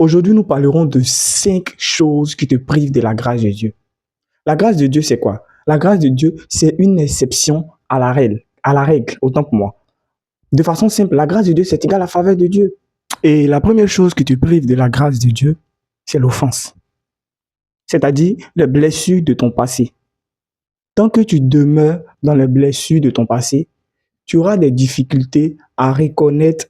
Aujourd'hui, nous parlerons de 5 choses qui te privent de la grâce de Dieu. La grâce de Dieu, c'est quoi? La grâce de Dieu, c'est une exception à la règle, autant pour moi. De façon simple, la grâce de Dieu, c'est égal à la faveur de Dieu. Et la première chose qui te prive de la grâce de Dieu, c'est l'offense. C'est-à-dire les blessures de ton passé. Tant que tu demeures dans les blessures de ton passé, tu auras des difficultés à reconnaître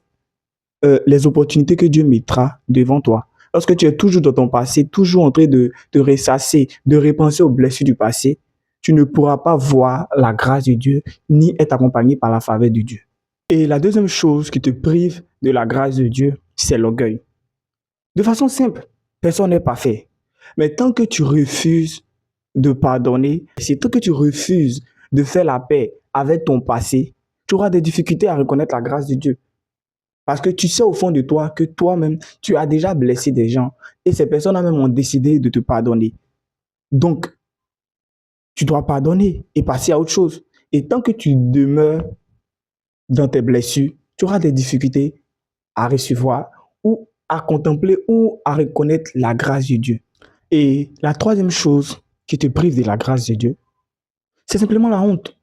les opportunités que Dieu mettra devant toi. Lorsque tu es toujours dans ton passé, toujours en train de te ressasser, de repenser aux blessures du passé, tu ne pourras pas voir la grâce de Dieu ni être accompagné par la faveur de Dieu. Et la deuxième chose qui te prive de la grâce de Dieu, c'est l'orgueil. De façon simple, personne n'est parfait. Mais tant que tu refuses de pardonner, c'est tant que tu refuses de faire la paix avec ton passé, tu auras des difficultés à reconnaître la grâce de Dieu. Parce que tu sais au fond de toi que toi-même, tu as déjà blessé des gens et ces personnes-là même ont décidé de te pardonner. Donc, tu dois pardonner et passer à autre chose. Et tant que tu demeures dans tes blessures, tu auras des difficultés à recevoir ou à contempler ou à reconnaître la grâce de Dieu. Et la troisième chose qui te prive de la grâce de Dieu, c'est simplement la honte.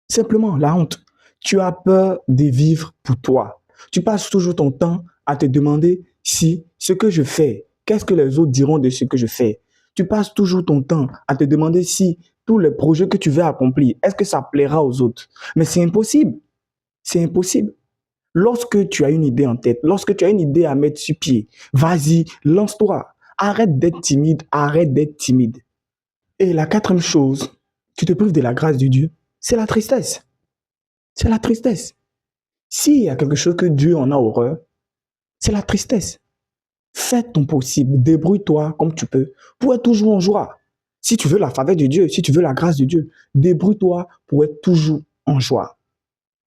Simplement la honte. Tu as peur de vivre pour toi. Tu passes toujours ton temps à te demander si ce que je fais, qu'est-ce que les autres diront de ce que je fais. Tu passes toujours ton temps à te demander si tous les projets que tu veux accomplir, est-ce que ça plaira aux autres. Mais c'est impossible. C'est impossible. Lorsque tu as une idée en tête, lorsque tu as une idée à mettre sur pied, vas-y, lance-toi. Arrête d'être timide, arrête d'être timide. Et la quatrième chose qui te prive de la grâce de Dieu, c'est la tristesse. C'est la tristesse. S'il y a quelque chose que Dieu en a horreur, c'est la tristesse. Fais ton possible, débrouille-toi comme tu peux pour être toujours en joie. Si tu veux la faveur de Dieu, si tu veux la grâce de Dieu, débrouille-toi pour être toujours en joie.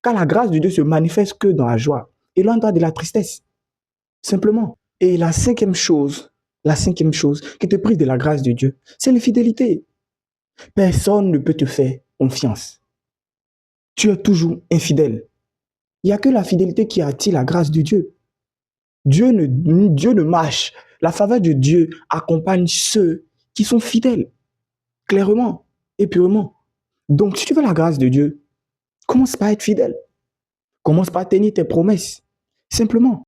Car la grâce de Dieu se manifeste que dans la joie. Éloigne-toi de la tristesse, simplement. Et la cinquième chose qui te prive de la grâce de Dieu, c'est l'infidélité. Personne ne peut te faire confiance. Tu es toujours infidèle. Il n'y a que la fidélité qui attire la grâce de Dieu. Dieu ne marche. La faveur de Dieu accompagne ceux qui sont fidèles, clairement et purement. Donc, si tu veux la grâce de Dieu, commence par être fidèle. Commence par tenir tes promesses. Simplement.